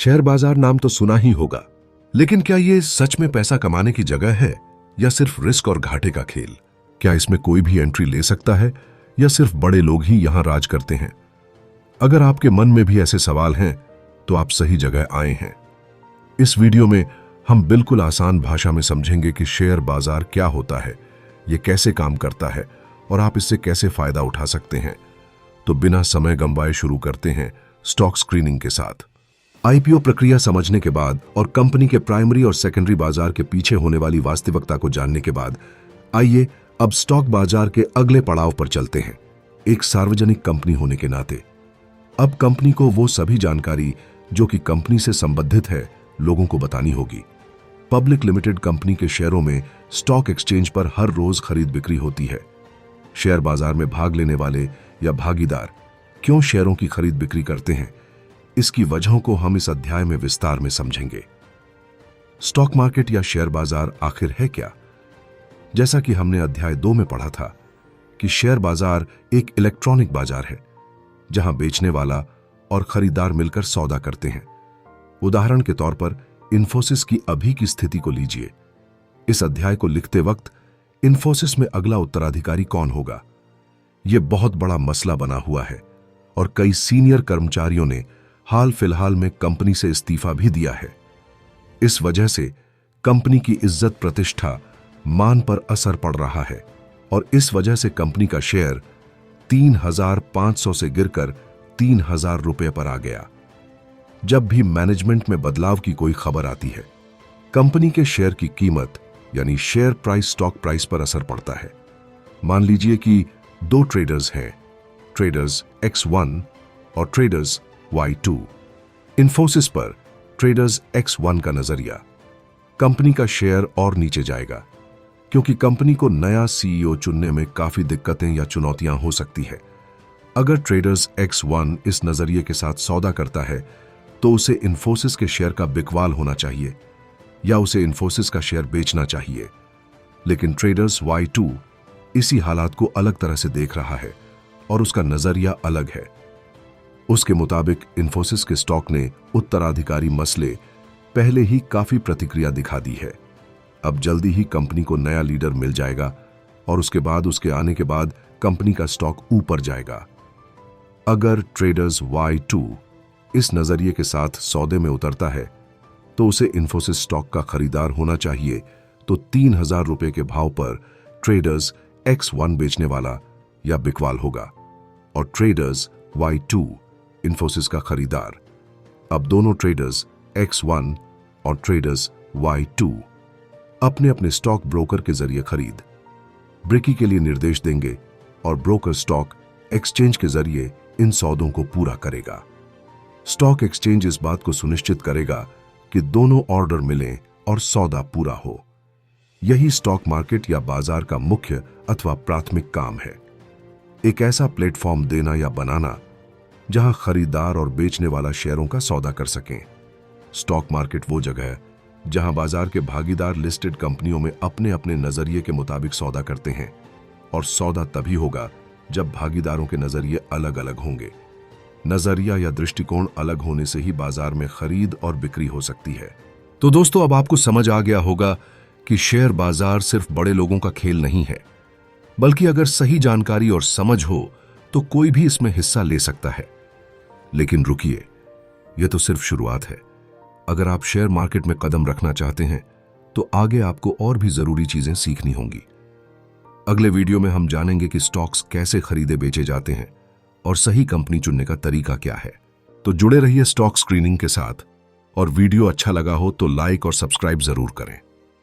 Share बाजार नाम तो सुना ही होगा, लेकिन क्या ये सच में पैसा कमाने की जगह है या सिर्फ रिस्क और घाटे का खेल? क्या इसमें कोई भी एंट्री ले सकता है या सिर्फ बड़े लोग ही यहां राज करते हैं? अगर आपके मन में भी ऐसे सवाल हैं तो आप सही जगह आए हैं। इस वीडियो में हम बिल्कुल आसान भाषा में समझेंगे कि शेयर बाजार क्या होता है, ये कैसे काम करता है और आप इससे कैसे फायदा उठा सकते हैं। तो बिना समय गंवाए शुरू करते हैं स्टॉक स्क्रीनिंग के साथ। आईपीओ प्रक्रिया समझने के बाद और कंपनी के प्राइमरी और सेकेंडरी बाजार के पीछे होने वाली वास्तविकता को जानने के बाद आइए अब स्टॉक बाजार के अगले पड़ाव पर चलते हैं। एक सार्वजनिक कंपनी होने के नाते अब कंपनी को वो सभी जानकारी जो कि कंपनी से संबंधित है लोगों को बतानी होगी। पब्लिक लिमिटेड कंपनी के शेयरों में स्टॉक एक्सचेंज पर हर रोज खरीद बिक्री होती है। शेयर बाजार में भाग लेने वाले या भागीदार क्यों शेयरों की खरीद बिक्री करते हैं, इसकी वजहों को हम इस अध्याय में विस्तार में समझेंगे। स्टॉक मार्केट या शेयर बाजार आखिर है क्या? जैसा कि हमने अध्याय 2 में पढ़ा था कि शेयर बाजार एक इलेक्ट्रॉनिक बाजार है जहां बेचने वाला और खरीदार मिलकर सौदा करते हैं। उदाहरण के तौर पर इन्फोसिस की अभी की स्थिति को लीजिए। इस अध्याय को लिखते वक्त इन्फोसिस में अगला उत्तराधिकारी कौन होगा, यह बहुत बड़ा मसला बना हुआ है और कई सीनियर कर्मचारियों ने हाल फिलहाल में कंपनी से इस्तीफा भी दिया है। इस वजह से कंपनी की इज्जत प्रतिष्ठा मान पर असर पड़ रहा है और इस वजह से कंपनी का शेयर 3,500 से गिरकर 3,000 रुपए पर आ गया। जब भी मैनेजमेंट में बदलाव की कोई खबर आती है, कंपनी के शेयर की कीमत यानी शेयर प्राइस स्टॉक प्राइस पर असर पड़ता है। मान लीजिए कि 2 ट्रेडर्स हैं, ट्रेडर्स X1 और ट्रेडर्स Y2। इन्फोसिस पर ट्रेडर्स X1 का नजरिया, कंपनी का शेयर और नीचे जाएगा क्योंकि कंपनी को नया CEO चुनने में काफी दिक्कतें या चुनौतियां हो सकती है। अगर ट्रेडर्स X1 इस नजरिए के साथ सौदा करता है तो उसे इन्फोसिस के शेयर का बिकवाल होना चाहिए या उसे इन्फोसिस का शेयर बेचना चाहिए। लेकिन ट्रेडर्स Y2 इसी हालात को अलग तरह से देख रहा है और उसका नजरिया अलग है। उसके मुताबिक इन्फोसिस के स्टॉक ने उत्तराधिकारी मसले पहले ही काफी प्रतिक्रिया दिखा दी है। अब जल्दी ही कंपनी को नया लीडर मिल जाएगा और उसके बाद उसके आने के बाद कंपनी का स्टॉक ऊपर जाएगा। अगर ट्रेडर्स Y2 इस नजरिए के साथ सौदे में उतरता है तो उसे इन्फोसिस स्टॉक का खरीदार होना चाहिए, तो 3,000 रुपए के भाव पर ट्रेडर्स X1 बेचने वाला या बिकवाल होगा और ट्रेडर्स Y2 इन्फोसिस का खरीदार। अब दोनों ट्रेडर्स X1 और ट्रेडर्स Y2 अपने अपने स्टॉक ब्रोकर के जरिए खरीद बिक्री के लिए निर्देश देंगे और ब्रोकर स्टॉक एक्सचेंज के जरिए इन सौदों को पूरा करेगा। स्टॉक एक्सचेंज इस बात को सुनिश्चित करेगा कि दोनों ऑर्डर मिलें और सौदा पूरा हो। यही स्टॉक मार्केट या बाजार का मुख्य अथवा प्राथमिक काम है, एक ऐसा प्लेटफॉर्म देना या बनाना जहां खरीदार और बेचने वाला शेयरों का सौदा कर सकें। स्टॉक मार्केट वो जगह है जहां बाजार के भागीदार लिस्टेड कंपनियों में अपने अपने नजरिए के मुताबिक सौदा करते हैं और सौदा तभी होगा जब भागीदारों के नजरिए अलग अलग होंगे। नजरिया या दृष्टिकोण अलग होने से ही बाजार में खरीद और बिक्री हो सकती है। तो दोस्तों, अब आपको समझ आ गया होगा कि शेयर बाजार सिर्फ बड़े लोगों का खेल नहीं है, बल्कि अगर सही जानकारी और समझ हो तो कोई भी इसमें हिस्सा ले सकता है। लेकिन रुकिए, यह तो सिर्फ शुरुआत है। अगर आप शेयर मार्केट में कदम रखना चाहते हैं तो आगे आपको और भी जरूरी चीजें सीखनी होंगी। अगले वीडियो में हम जानेंगे कि स्टॉक्स कैसे खरीदे बेचे जाते हैं और सही कंपनी चुनने का तरीका क्या है। तो जुड़े रहिए स्टॉक स्क्रीनिंग के साथ और वीडियो अच्छा लगा हो तो लाइक और सब्सक्राइब जरूर करें।